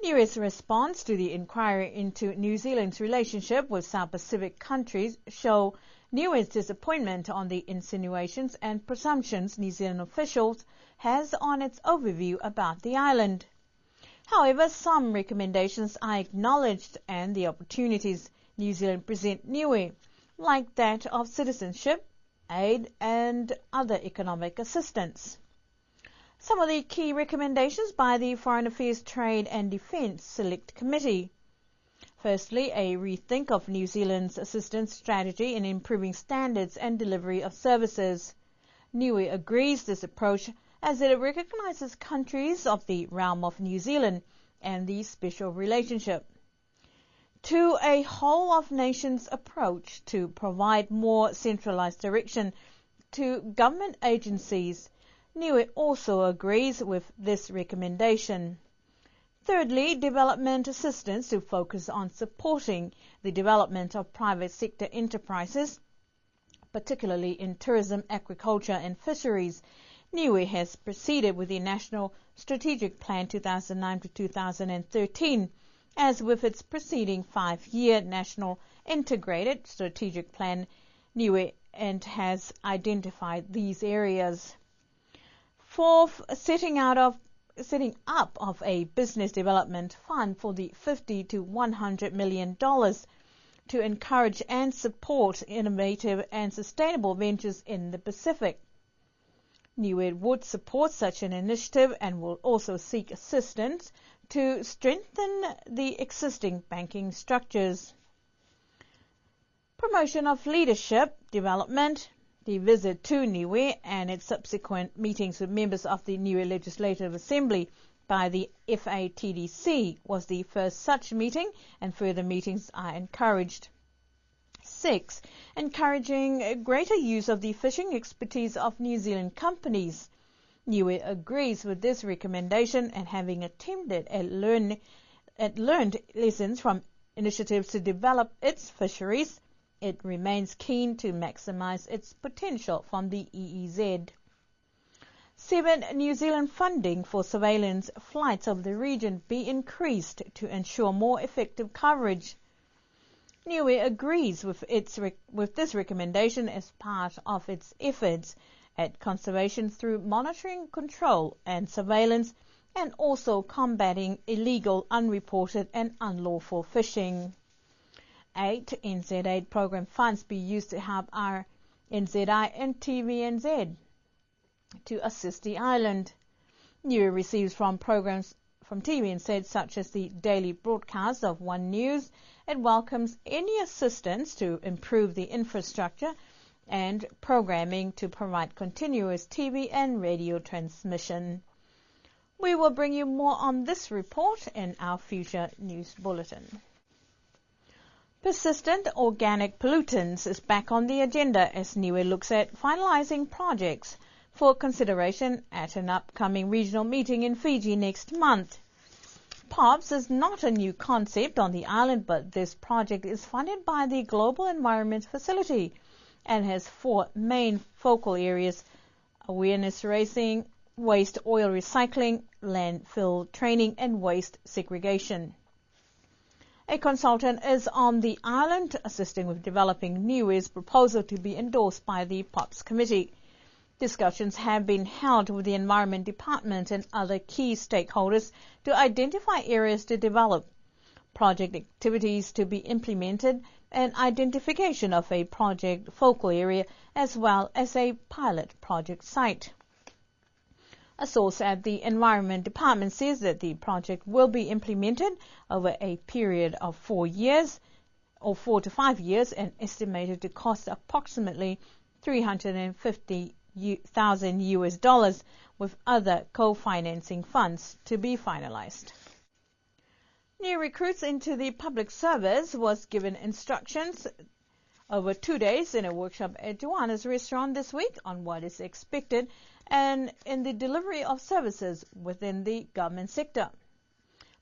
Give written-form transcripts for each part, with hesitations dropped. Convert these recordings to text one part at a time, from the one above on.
Niue's response to the inquiry into New Zealand's relationship with South Pacific countries show Niue's disappointment on the insinuations and presumptions New Zealand officials has on its overview about the island. However, some recommendations are acknowledged and the opportunities New Zealand present Niue, like that of citizenship, aid and other economic assistance. Some of the key recommendations by the Foreign Affairs, Trade and Defence Select Committee. Firstly, a rethink of New Zealand's assistance strategy in improving standards and delivery of services. Niue agrees this approach as it recognises countries of the realm of New Zealand and the special relationship. 2. A whole-of-nations approach to provide more centralised direction to government agencies. Niue also agrees with this recommendation. Thirdly, development assistance to focus on supporting the development of private sector enterprises, particularly in tourism, agriculture and fisheries. Niue has proceeded with the National Strategic Plan 2009 to 2013, as with its preceding 5-year National Integrated Strategic Plan, Niue and has identified these areas. Fourth, setting up of a business development fund for the $50 to $100 million to encourage and support innovative and sustainable ventures in the Pacific. Niue would support such an initiative and will also seek assistance to strengthen the existing banking structures. Promotion of leadership development. The visit to Niue and its subsequent meetings with members of the Niue Legislative Assembly by the FATDC was the first such meeting, and further meetings are encouraged. 6. Encouraging greater use of the fishing expertise of New Zealand companies. Niue agrees with this recommendation, and having attempted and learned lessons from initiatives to develop its fisheries, it remains keen to maximise its potential from the EEZ. 7. New Zealand funding for surveillance flights over the region be increased to ensure more effective coverage. Niue agrees with this recommendation as part of its efforts at conservation through monitoring, control and surveillance, and also combating illegal, unreported and unlawful fishing. 8. NZ Aid Programme funds be used to help our NZI and TVNZ to assist the island. Niue receives from programs from TVNZ such as the daily broadcast of One News. It welcomes any assistance to improve the infrastructure and programming to provide continuous TV and radio transmission. We will bring you more on this report in our future news bulletin. Persistent organic pollutants is back on the agenda as Niue looks at finalising projects for consideration at an upcoming regional meeting in Fiji next month. POPs is not a new concept on the island, but this project is funded by the Global Environment Facility and has 4 main focal areas: awareness raising, waste oil recycling, landfill training and waste segregation. A consultant is on the island assisting with developing Niue's proposal to be endorsed by the POPs Committee. Discussions have been held with the Environment Department and other key stakeholders to identify areas to develop, project activities to be implemented, and identification of a project focal area as well as a pilot project site. A source at the Environment Department says that the project will be implemented over a period of 4 to 5 years and estimated to cost approximately $350,000 with other co-financing funds to be finalized. New recruits into the public service was given instructions over 2 days in a workshop at Joanna's restaurant this week on what is expected and in the delivery of services within the government sector.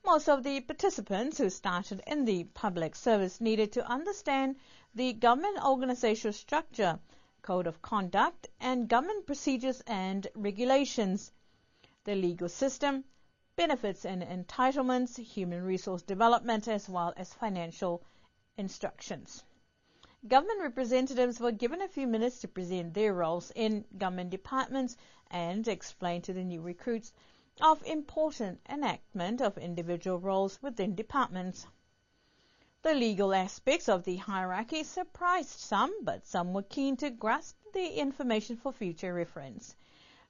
Most of the participants who started in the public service needed to understand the government organizational structure, code of conduct, and government procedures and regulations, the legal system, benefits and entitlements, human resource development, as well as financial instructions. Government representatives were given a few minutes to present their roles in government departments and explain to the new recruits of important enactment of individual roles within departments. The legal aspects of the hierarchy surprised some, but some were keen to grasp the information for future reference.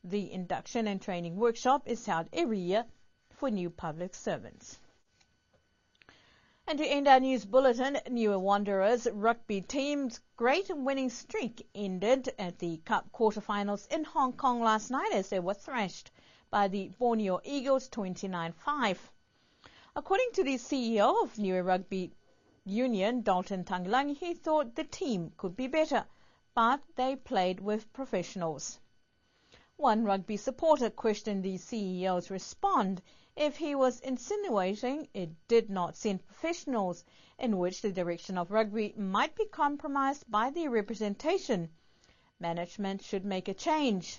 The induction and training workshop is held every year for new public servants. And to end our news bulletin, Niue Wanderers rugby team's great winning streak ended at the Cup quarterfinals in Hong Kong last night as they were thrashed by the Borneo Eagles 29-5. According to the CEO of Niue Rugby Union, Dalton Tanglang, he thought the team could be better, but they played with professionals. One rugby supporter questioned the CEO's response if he was insinuating it did not send professionals, in which the direction of rugby might be compromised by the representation. Management should make a change.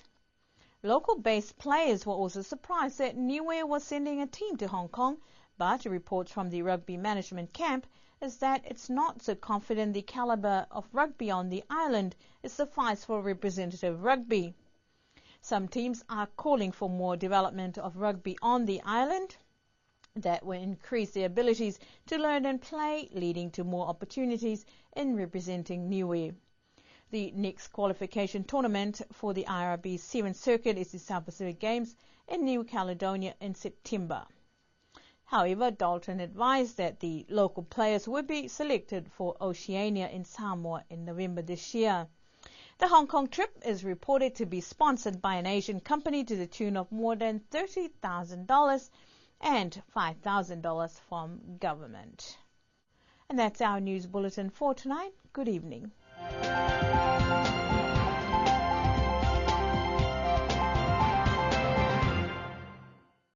Local-based players were also surprised that Niue was sending a team to Hong Kong, but reports from the rugby management camp is that it's not so confident the calibre of rugby on the island is suffice for representative rugby. Some teams are calling for more development of rugby on the island that will increase their abilities to learn and play, leading to more opportunities in representing Niue. The next qualification tournament for the IRB 7th Circuit is the South Pacific Games in New Caledonia in September. However, Dalton advised that the local players would be selected for Oceania in Samoa in November this year. The Hong Kong trip is reported to be sponsored by an Asian company to the tune of more than $30,000 and $5,000 from government. And that's our news bulletin for tonight. Good evening.